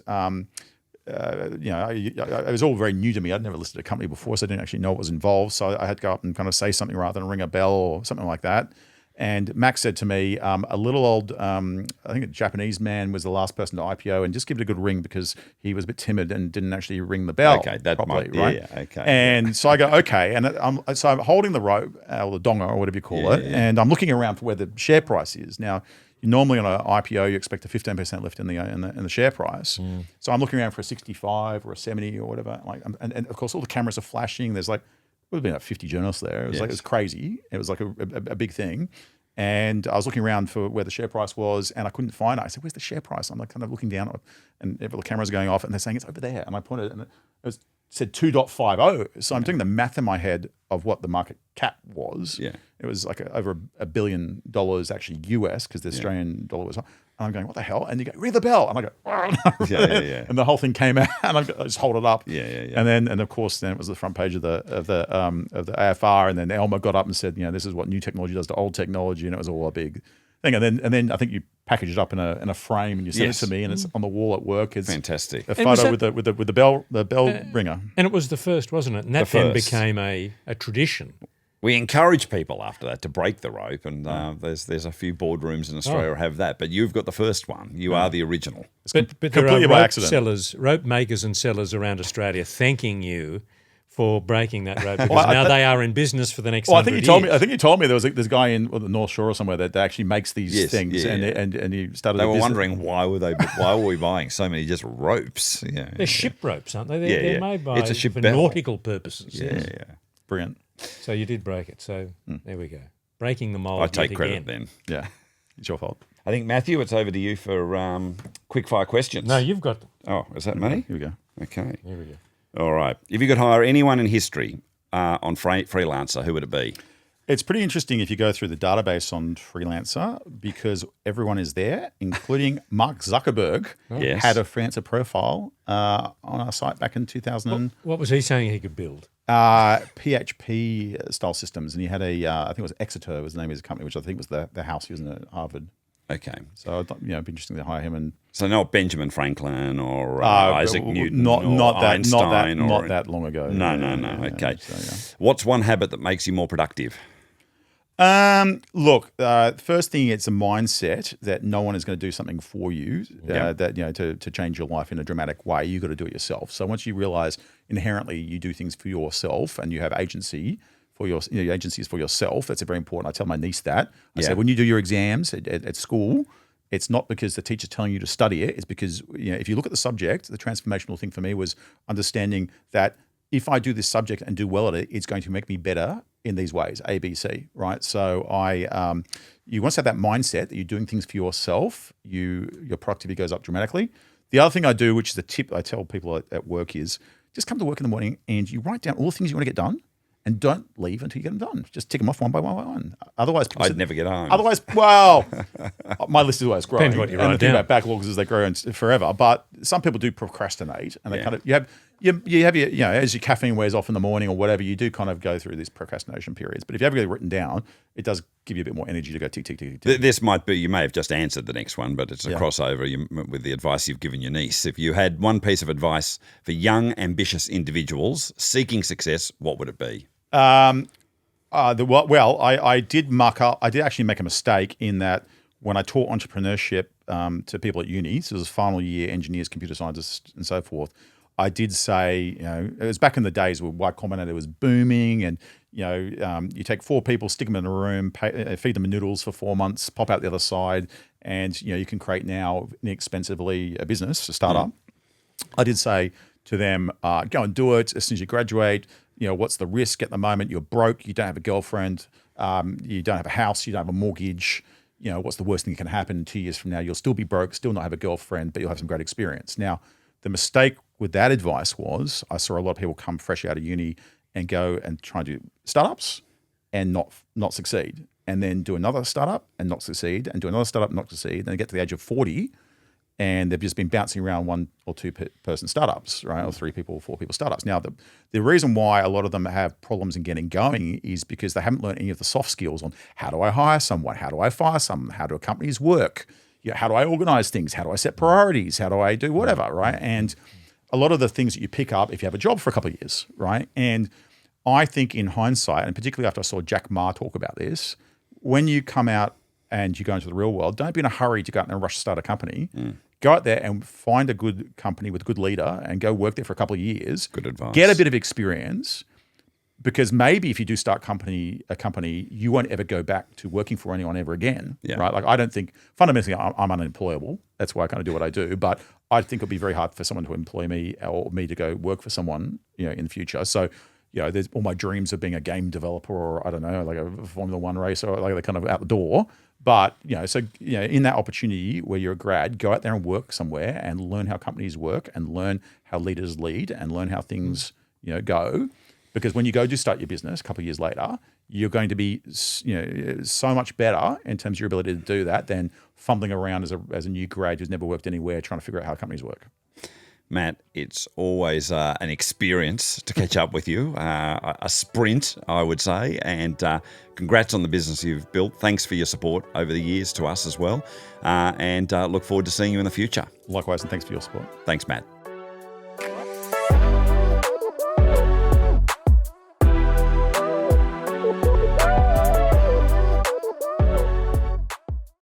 it was all very new to me. I'd never listed a company before, so I didn't actually know what was involved. So I had to go up and kind of say something rather than ring a bell or something like that. And Max said to me, a little old, I think a Japanese man was the last person to IPO, and just give it a good ring, because he was a bit timid and didn't actually ring the bell properly, right? Yeah, okay. And so I go, okay. And I'm holding the rope, or the donga, or whatever you call it, and I'm looking around for where the share price is. Now, normally on an IPO, you expect a 15% lift in the share price. So I'm looking around for a 65 or a 70 or whatever. And of course, all the cameras are flashing. There's like, would have been like 50 journalists there. It was crazy. It was like a big thing. And I was looking around for where the share price was, and I couldn't find it. I said, "Where's the share price?" I'm like kind of looking down at it, and the cameras are going off, and they're saying it's over there. And I pointed, and it said 2.50. So I'm doing the math in my head of what the market cap was. Yeah. It was like over $1 billion actually US, because the Australian dollar was. And I'm going, what the hell? And you go, ring the bell. And I go, yeah. And the whole thing came out, and I just hold it up. Yeah. And of course, then it was the front page of the AFR, and then Elmer got up and said, this is what new technology does to old technology, and it was all a big thing. And then I think you package it up in a frame, and you send it to me, and it's on the wall at work. It's fantastic. A photo with the bell ringer. And it was the first, wasn't it? And that then became a tradition. We encourage people after that to break the rope, and there's a few boardrooms in Australia who have that, but you've got the first one. You are the original. But there are rope makers and sellers around Australia thanking you for breaking that rope, because now they are in business for the next 100 years. I think you told me there's a guy in the North Shore or somewhere that actually makes these things, and he started. They were wondering why were we buying so many just ropes? Yeah, they're ship ropes, aren't they? They're made for nautical purposes. Yeah. Brilliant. So you did break it. So there we go. Breaking the mold. I take credit then. Yeah, it's your fault. I think, Matthew, it's over to you for quick fire questions. No, you've got. Oh, is that me? Here we go. Okay. Here we go. All right. If you could hire anyone in history on Freelancer, who would it be? It's pretty interesting if you go through the database on Freelancer, because everyone is there, including Mark Zuckerberg, had a Freelancer profile on our site back in 2000. What was he saying he could build? PHP style systems, and he had I think it was Exeter was the name of his company, which I think was the house he was in at Harvard. Okay. So it'd be interesting to hire him. And so not Benjamin Franklin or Isaac Newton or Einstein. Not that long ago. No. Okay. So, what's one habit that makes you more productive? Look, first thing, it's a mindset that no one is going to do something for you, to change your life in a dramatic way. You got to do it yourself. So once you realize inherently you do things for yourself and you have agency for your agency is for yourself, that's very important. I tell my niece that. I say, when you do your exams at school, it's not because the teacher's telling you to study it. It's because if you look at the subject, the transformational thing for me was understanding that if I do this subject and do well at it, it's going to make me better in these ways, A, B, C, right? So you want to have that mindset that you're doing things for yourself, your productivity goes up dramatically. The other thing I do, which is a tip I tell people at work, is just come to work in the morning and you write down all the things you want to get done, and don't leave until you get them done. Just tick them off one by one. Otherwise, I'd never get home. Otherwise, my list is always growing. Depends what you and write the thing down. about backlogs is they grow forever. But some people do procrastinate, and they kind of you have your as your caffeine wears off in the morning or whatever, you do kind of go through these procrastination periods. But if you have it written down, it does give you a bit more energy to go tick, tick, tick, tick. This might be, you may have just answered the next one, but it's a crossover with the advice you've given your niece. If you had one piece of advice for young, ambitious individuals seeking success, what would it be? I did muck up. I did actually make a mistake in that when I taught entrepreneurship to people at uni, so it was final year engineers, computer scientists, and so forth. I did say, it was back in the days where Y Combinator was booming, and you take 4 people, stick them in a room, feed them noodles for 4 months, pop out the other side, and you can create now inexpensively a business, a startup. I did say to them, go and do it as soon as you graduate. What's the risk at the moment? You're broke. You don't have a girlfriend. You don't have a house. You don't have a mortgage. what's the worst thing that can happen 2 years from now? You'll still be broke, still not have a girlfriend, but you'll have some great experience. Now, the mistake with that advice was I saw a lot of people come fresh out of uni and go and try and do startups and not succeed, and then do another startup and not succeed, and do another startup and not succeed. Then they get to the age of 40 and they've just been bouncing around 1 or 2 person startups, right? Or 3 people, 4 people startups. Now, the reason why a lot of them have problems in getting going is because they haven't learned any of the soft skills on how do I hire someone? How do I fire someone? How do companies work? How do I organize things? How do I set priorities? How do I do whatever, right? And a lot of the things that you pick up if you have a job for a couple of years, right? And I think in hindsight, and particularly after I saw Jack Ma talk about this, when you come out and you go into the real world, don't be in a hurry to go out and rush to start a company. Go out there and find a good company with a good leader and go work there for a couple of years. Good advice. Get a bit of experience, because maybe if you do start a company, you won't ever go back to working for anyone ever again, right? Like, I don't think, fundamentally, I'm unemployable. That's why I kind of do what I do. But I think it'd be very hard for someone to employ me or me to go work for someone, in the future. So, there's all my dreams of being a game developer, or I don't know, like a Formula One racer, or like they're kind of out the door. But, in that opportunity where you're a grad, go out there and work somewhere and learn how companies work and learn how leaders lead and learn how things, go. Because when you go to start your business a couple of years later, you're going to be, so much better in terms of your ability to do that than fumbling around as a new grad who's never worked anywhere trying to figure out how companies work. Matt, it's always an experience to catch up with you, a sprint, I would say, and congrats on the business you've built. Thanks for your support over the years to us as well, and look forward to seeing you in the future. Likewise, and thanks for your support. Thanks, Matt.